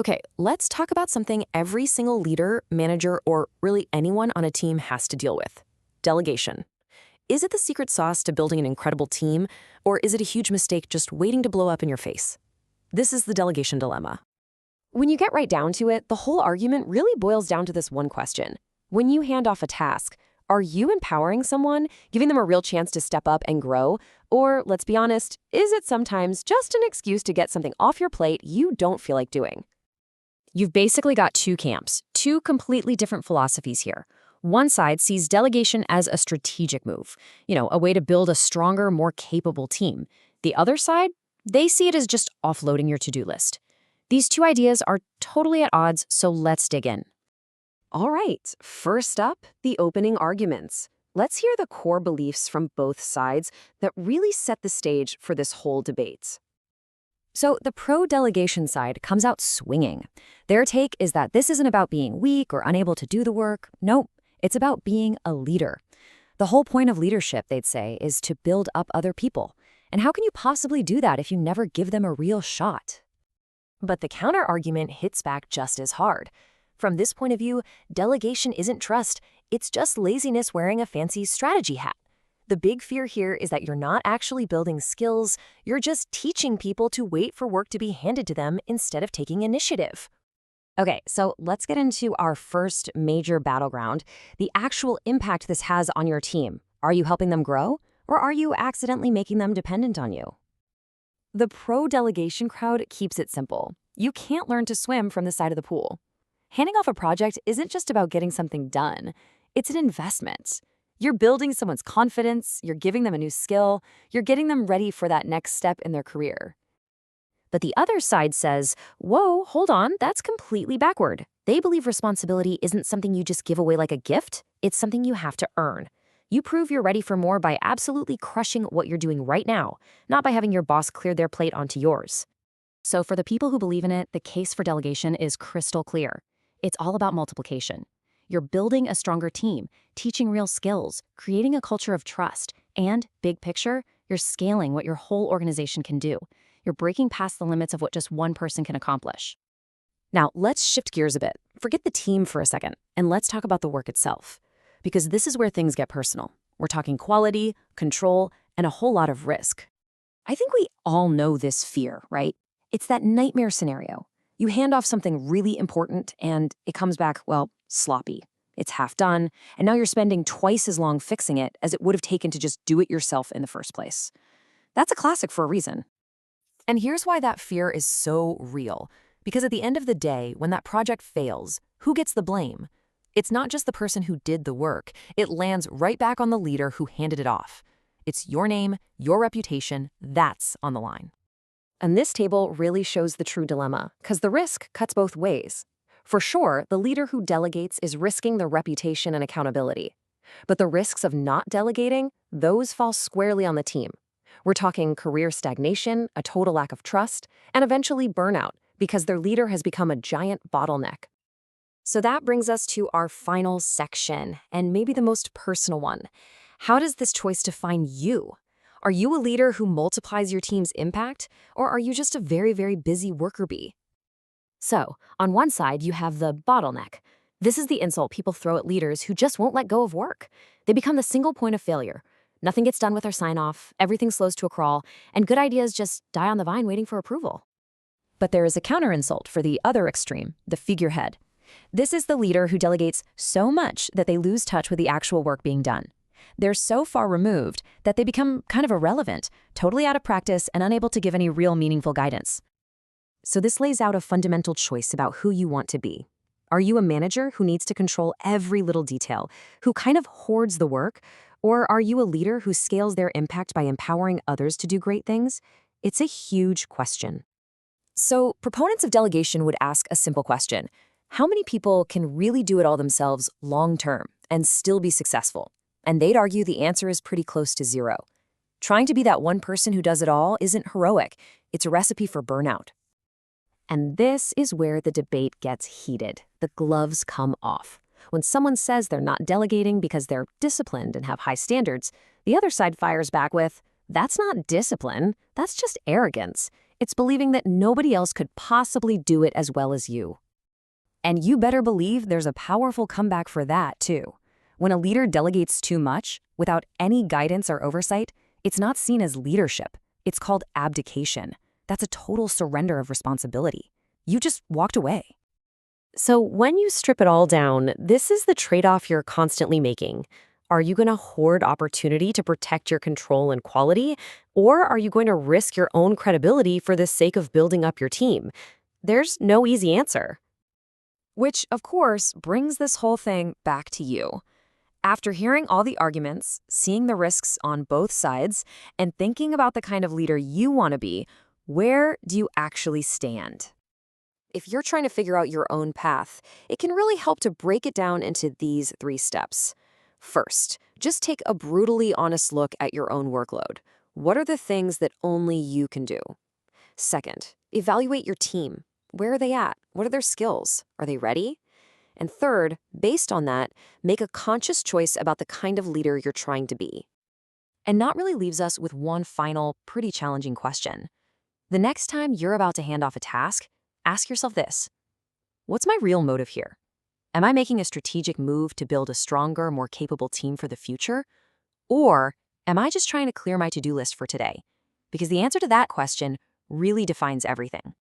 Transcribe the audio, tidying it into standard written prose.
Okay, let's talk about something every single leader, manager, or really anyone on a team has to deal with: delegation. Is it the secret sauce to building an incredible team, or is it a huge mistake just waiting to blow up in your face? This is the delegation dilemma. When you get right down to it, the whole argument really boils down to this one question. When you hand off a task, are you empowering someone, giving them a real chance to step up and grow? Or, let's be honest, is it sometimes just an excuse to get something off your plate you don't feel like doing? You've basically got two camps, two completely different philosophies here. One side sees delegation as a strategic move, a way to build a stronger, more capable team. The other side, they see it as just offloading your to-do list. These two ideas are totally at odds, so let's dig in. All right, first up, the opening arguments. Let's hear the core beliefs from both sides that really set the stage for this whole debate. So the pro-delegation side comes out swinging. Their take is that this isn't about being weak or unable to do the work. Nope, it's about being a leader. The whole point of leadership, they'd say, is to build up other people. And how can you possibly do that if you never give them a real shot? But the counter-argument hits back just as hard. From this point of view, delegation isn't trust, it's just laziness wearing a fancy strategy hat. The big fear here is that you're not actually building skills, you're just teaching people to wait for work to be handed to them instead of taking initiative. Okay, so let's get into our first major battleground, the actual impact this has on your team. Are you helping them grow, or are you accidentally making them dependent on you? The pro-delegation crowd keeps it simple. You can't learn to swim from the side of the pool. Handing off a project isn't just about getting something done, it's an investment. You're building someone's confidence, you're giving them a new skill, you're getting them ready for that next step in their career. But the other side says, whoa, hold on, that's completely backward. They believe responsibility isn't something you just give away like a gift, it's something you have to earn. You prove you're ready for more by absolutely crushing what you're doing right now, not by having your boss clear their plate onto yours. So for the people who believe in it, the case for delegation is crystal clear. It's all about multiplication. You're building a stronger team, teaching real skills, creating a culture of trust, and, big picture, you're scaling what your whole organization can do. You're breaking past the limits of what just one person can accomplish. Now, let's shift gears a bit. Forget the team for a second, and let's talk about the work itself. Because this is where things get personal. We're talking quality, control, and a whole lot of risk. I think we all know this fear, right? It's that nightmare scenario. You hand off something really important, and it comes back, well, sloppy. It's half done, and now you're spending twice as long fixing it as it would have taken to just do it yourself in the first place. That's a classic for a reason. And here's why that fear is so real. Because at the end of the day, when that project fails, who gets the blame? It's not just the person who did the work. It lands right back on the leader who handed it off. It's your name, your reputation, that's on the line. And this table really shows the true dilemma, because the risk cuts both ways. For sure, the leader who delegates is risking their reputation and accountability. But the risks of not delegating, those fall squarely on the team. We're talking career stagnation, a total lack of trust, and eventually burnout, because their leader has become a giant bottleneck. So that brings us to our final section, and maybe the most personal one. How does this choice define you? Are you a leader who multiplies your team's impact, or are you just a very, very busy worker bee? So, on one side, you have the bottleneck. This is the insult people throw at leaders who just won't let go of work. They become the single point of failure. Nothing gets done with their sign-off, everything slows to a crawl, and good ideas just die on the vine waiting for approval. But there is a counter-insult for the other extreme, the figurehead. This is the leader who delegates so much that they lose touch with the actual work being done. They're so far removed that they become kind of irrelevant, totally out of practice, and unable to give any real meaningful guidance. So this lays out a fundamental choice about who you want to be. Are you a manager who needs to control every little detail, who kind of hoards the work? Or are you a leader who scales their impact by empowering others to do great things? It's a huge question. So proponents of delegation would ask a simple question. How many people can really do it all themselves long-term and still be successful? And they'd argue the answer is pretty close to zero. Trying to be that one person who does it all isn't heroic. It's a recipe for burnout. And this is where the debate gets heated. The gloves come off. When someone says they're not delegating because they're disciplined and have high standards, the other side fires back with, that's not discipline, that's just arrogance. It's believing that nobody else could possibly do it as well as you. And you better believe there's a powerful comeback for that, too. When a leader delegates too much, without any guidance or oversight, it's not seen as leadership. It's called abdication. That's a total surrender of responsibility. You just walked away. So when you strip it all down, this is the trade-off you're constantly making. Are you going to hoard opportunity to protect your control and quality, or are you going to risk your own credibility for the sake of building up your team? There's no easy answer. Which, of course, brings this whole thing back to you. After hearing all the arguments, seeing the risks on both sides, and thinking about the kind of leader you want to be, where do you actually stand? If you're trying to figure out your own path, it can really help to break it down into these 3 steps. First, just take a brutally honest look at your own workload. What are the things that only you can do? Second, evaluate your team. Where are they at? What are their skills? Are they ready? And third, based on that, make a conscious choice about the kind of leader you're trying to be. And that really leaves us with one final, pretty challenging question. The next time you're about to hand off a task, ask yourself this: what's my real motive here? Am I making a strategic move to build a stronger, more capable team for the future? Or am I just trying to clear my to-do list for today? Because the answer to that question really defines everything.